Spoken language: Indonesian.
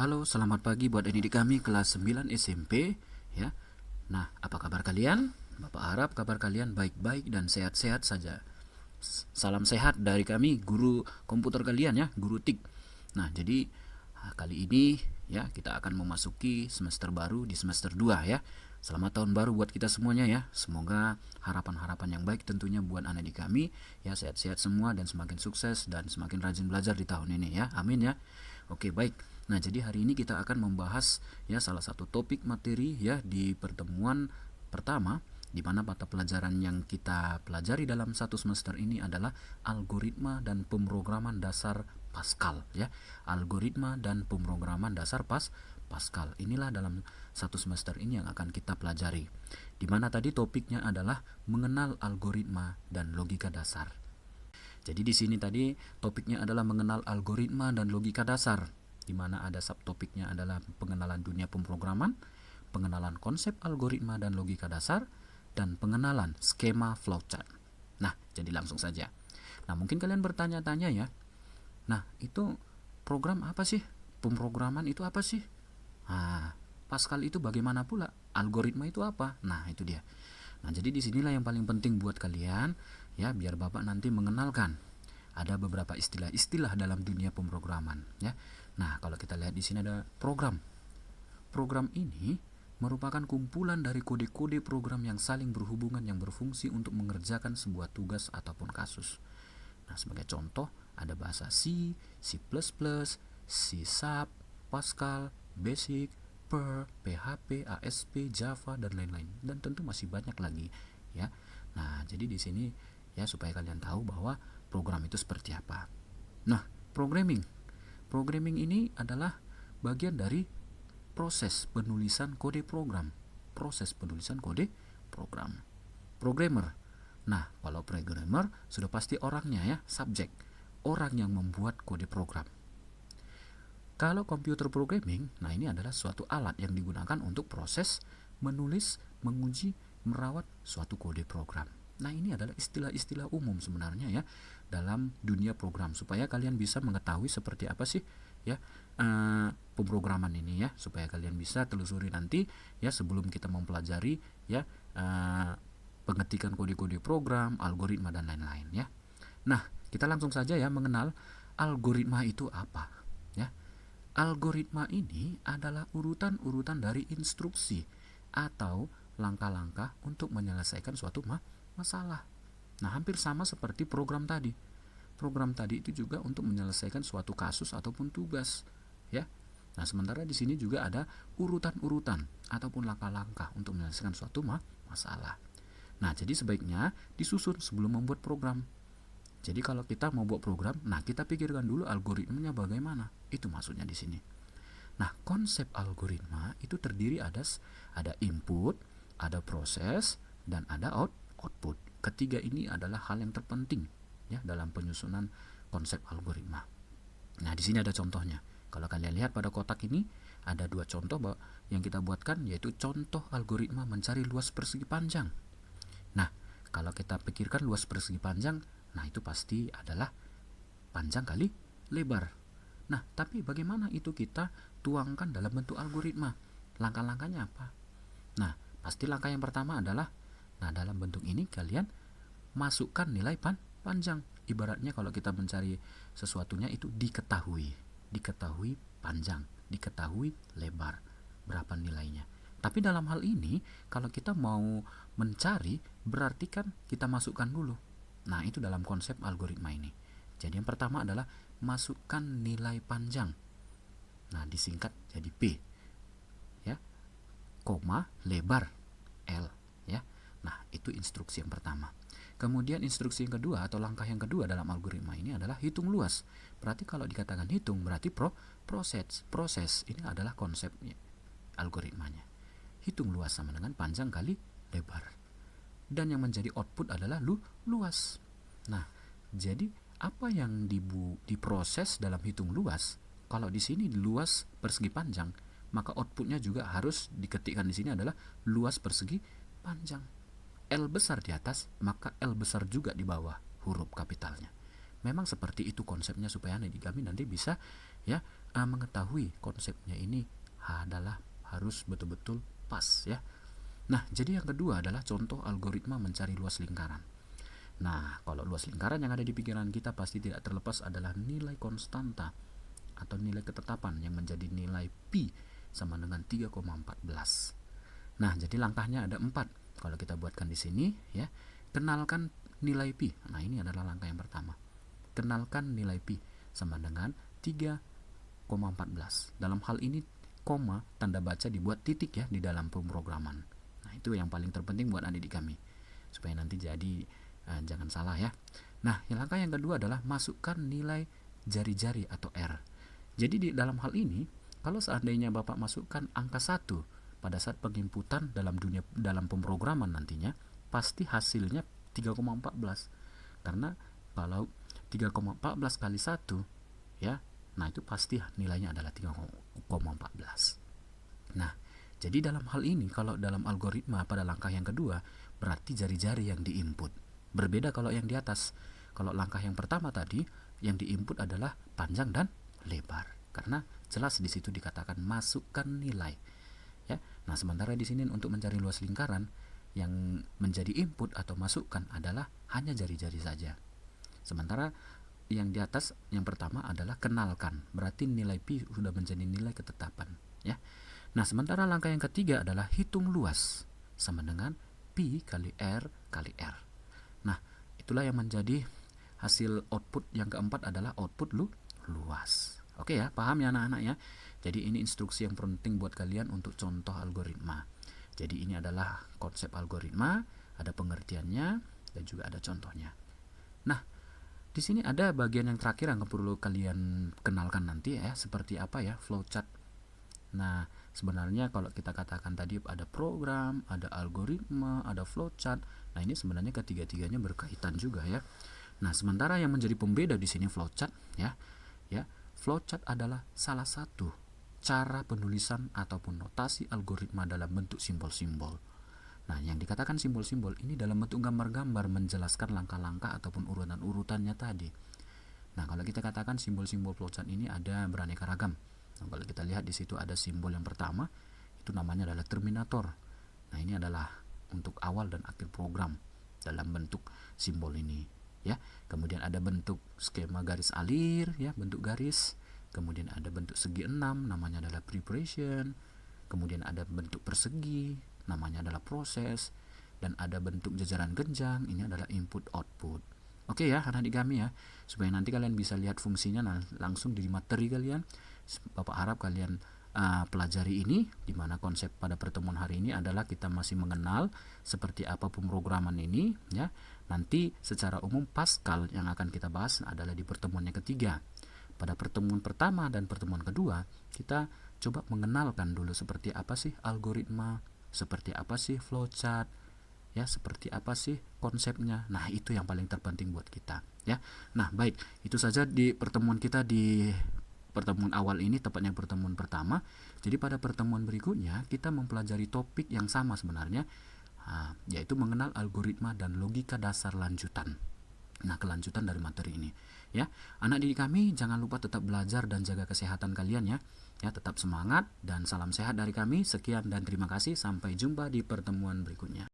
Halo, selamat pagi buat adik kami kelas 9 SMP ya. Nah, apa kabar kalian? Bapak harap kabar kalian baik-baik dan sehat-sehat saja. Salam sehat dari kami, guru komputer kalian ya, guru TIK. Nah, jadi kali ini ya kita akan memasuki semester baru di semester 2 ya. Selamat tahun baru buat kita semuanya ya. Semoga harapan-harapan yang baik tentunya buat anak didik kami ya, sehat-sehat semua dan semakin sukses dan semakin rajin belajar di tahun ini ya. Amin ya. Oke, baik. Nah, jadi hari ini kita akan membahas ya salah satu topik materi ya di pertemuan pertama, di mana mata pelajaran yang kita pelajari dalam satu semester ini adalah algoritma dan pemrograman dasar Pascal ya. Algoritma dan pemrograman dasar Pascal. Inilah dalam satu semester ini yang akan kita pelajari. Di mana tadi topiknya adalah mengenal algoritma dan logika dasar. Jadi di sini tadi topiknya adalah mengenal algoritma dan logika dasar, di mana ada subtopiknya adalah pengenalan dunia pemrograman, pengenalan konsep algoritma dan logika dasar, dan pengenalan skema flowchart. Nah, jadi langsung saja. Nah, mungkin kalian bertanya-tanya ya, nah itu program apa sih? Pemrograman itu apa sih? Nah, Pascal itu bagaimana pula? Algoritma itu apa? Nah, itu dia. Nah, jadi disinilah yang paling penting buat kalian ya, biar Bapak nanti mengenalkan. Ada beberapa istilah-istilah dalam dunia pemrograman ya. Nah, kalau kita lihat di sini ada program. Program ini merupakan kumpulan dari kode-kode program yang saling berhubungan yang berfungsi untuk mengerjakan sebuah tugas ataupun kasus. Nah, sebagai contoh ada bahasa C, C++, C Sharp, Pascal, Basic, Perl, PHP, ASP, Java, dan lain-lain. Dan tentu masih banyak lagi ya. Nah, jadi di sini ya supaya kalian tahu bahwa program itu seperti apa. Nah, programming ini adalah bagian dari proses penulisan kode program. Programmer. Nah, kalau programmer sudah pasti orangnya ya, subjek, orang yang membuat kode program. Kalau computer programming, nah ini adalah suatu alat yang digunakan untuk proses menulis, menguji, merawat suatu kode program. Nah, ini adalah istilah-istilah umum sebenarnya ya dalam dunia program, supaya kalian bisa mengetahui seperti apa sih ya pemrograman ini ya, supaya kalian bisa telusuri nanti ya sebelum kita mempelajari ya pengetikan kode-kode program, algoritma, dan lain-lain ya. Nah, kita langsung saja ya mengenal algoritma itu apa ya. Algoritma ini adalah urutan-urutan dari instruksi atau langkah-langkah untuk menyelesaikan suatu masalah. Nah, hampir sama seperti program tadi. Program tadi itu juga untuk menyelesaikan suatu kasus ataupun tugas, ya. Nah, sementara di sini juga ada urutan-urutan ataupun langkah-langkah untuk menyelesaikan suatu masalah. Nah, jadi sebaiknya disusun sebelum membuat program. Jadi kalau kita mau buat program, nah kita pikirkan dulu algoritmanya bagaimana. Itu maksudnya di sini. Nah, konsep algoritma itu terdiri ada input, ada proses, dan ada output. Ketiga ini adalah hal yang terpenting ya dalam penyusunan konsep algoritma. Nah, di sini ada contohnya. Kalau kalian lihat pada kotak ini ada dua contoh yang kita buatkan, yaitu contoh algoritma mencari luas persegi panjang. Nah, kalau kita pikirkan luas persegi panjang, nah itu pasti adalah panjang kali lebar. Nah, tapi bagaimana itu kita tuangkan dalam bentuk algoritma? Langkah-langkahnya apa? Nah, pasti langkah yang pertama adalah, nah dalam bentuk ini kalian masukkan nilai panjang. Ibaratnya kalau kita mencari sesuatunya itu diketahui panjang, diketahui lebar, berapa nilainya. Tapi dalam hal ini kalau kita mau mencari berarti kan kita masukkan dulu. Nah, itu dalam konsep algoritma ini. Jadi yang pertama adalah masukkan nilai panjang. Nah, disingkat jadi P. Ya. Koma lebar L, ya. Nah, itu instruksi yang pertama. Kemudian instruksi yang kedua atau langkah yang kedua dalam algoritma ini adalah hitung luas. Berarti kalau dikatakan hitung berarti proses. Ini adalah konsepnya algoritmanya. Hitung luas sama dengan panjang kali lebar. Dan yang menjadi output adalah luas. Nah, jadi apa yang diproses dalam hitung luas? Kalau di sini luas persegi panjang, maka outputnya juga harus diketikkan di sini adalah luas persegi panjang. L besar di atas, maka L besar juga di bawah huruf kapitalnya. Memang seperti itu konsepnya supaya adik kami nanti bisa ya mengetahui konsepnya ini adalah harus betul-betul pas ya. Nah, jadi yang kedua adalah contoh algoritma mencari luas lingkaran. Nah, kalau luas lingkaran yang ada di pikiran kita pasti tidak terlepas adalah nilai konstanta atau nilai ketetapan yang menjadi nilai pi sama dengan 3,14. Nah, jadi langkahnya ada 4. Kalau kita buatkan di sini ya, kenalkan nilai pi. Nah, ini adalah langkah yang pertama. Kenalkan nilai pi sama dengan 3,14. Dalam hal ini koma tanda baca dibuat titik ya di dalam pemrograman. Nah, itu yang paling terpenting buat adik kami supaya nanti jadi jangan salah ya. Nah, langkah yang kedua adalah masukkan nilai jari-jari atau R. Jadi di dalam hal ini, kalau seandainya Bapak masukkan angka 1 pada saat penginputan dalam pemrograman nantinya, pasti hasilnya 3,14. Karena kalau 3,14 kali 1 ya, nah itu pasti nilainya adalah 3,14. Nah, jadi dalam hal ini kalau dalam algoritma pada langkah yang kedua berarti jari-jari yang diinput. Berbeda kalau yang di atas. Kalau langkah yang pertama tadi yang diinput adalah panjang dan lebar. Karena jelas di situ dikatakan masukkan nilai. Ya. Nah, sementara di sini untuk mencari luas lingkaran yang menjadi input atau masukkan adalah hanya jari-jari saja. Sementara yang di atas yang pertama adalah kenalkan. Berarti nilai pi sudah menjadi nilai ketetapan, ya. Nah, sementara langkah yang ketiga adalah hitung luas sama dengan pi kali R kali R. Nah, itulah yang menjadi hasil output yang keempat adalah output luas. Oke ya, paham ya anak-anak ya. Jadi ini instruksi yang penting buat kalian untuk contoh algoritma. Jadi ini adalah konsep algoritma, ada pengertiannya dan juga ada contohnya. Nah, di sini ada bagian yang terakhir yang perlu kalian kenalkan nanti ya, seperti apa ya flowchart. Nah, sebenarnya kalau kita katakan tadi ada program, ada algoritma, ada flowchart. Nah, ini sebenarnya ketiga-tiganya berkaitan juga ya. Nah, sementara yang menjadi pembeda di sini flowchart ya. Flowchart adalah salah satu cara penulisan ataupun notasi algoritma dalam bentuk simbol-simbol. Nah, yang dikatakan simbol-simbol ini dalam bentuk gambar-gambar menjelaskan langkah-langkah ataupun urutan-urutannya tadi. Nah, kalau kita katakan simbol-simbol flowchart ini ada beraneka ragam. Nah, kalau kita lihat di situ ada simbol yang pertama, itu namanya adalah terminator. Nah, ini adalah untuk awal dan akhir program dalam bentuk simbol ini, ya. Kemudian ada bentuk skema garis alir, ya, bentuk garis. Kemudian ada bentuk segi 6, namanya adalah preparation. Kemudian ada bentuk persegi, namanya adalah proses. Dan ada bentuk jajaran genjang, ini adalah input output. Oke ya, anak-adik kami ya, supaya nanti kalian bisa lihat fungsinya langsung di materi kalian. Bapak harap kalian pelajari ini, di mana konsep pada pertemuan hari ini adalah kita masih mengenal seperti apa pemrograman ini ya. Nanti secara umum Pascal yang akan kita bahas adalah di pertemuan yang ketiga. Pada pertemuan pertama dan pertemuan kedua kita coba mengenalkan dulu seperti apa sih algoritma, seperti apa sih flowchart, ya, seperti apa sih konsepnya. Nah, itu yang paling terpenting buat kita ya. Nah, baik, itu saja di pertemuan kita di pertemuan awal ini, tepatnya pertemuan pertama. Jadi pada pertemuan berikutnya kita mempelajari topik yang sama sebenarnya, yaitu mengenal algoritma dan logika dasar lanjutan. Nah, kelanjutan dari materi ini ya. Anak didik kami, jangan lupa tetap belajar dan jaga kesehatan kalian ya. Ya, tetap semangat dan salam sehat dari kami. Sekian dan terima kasih. Sampai jumpa di pertemuan berikutnya.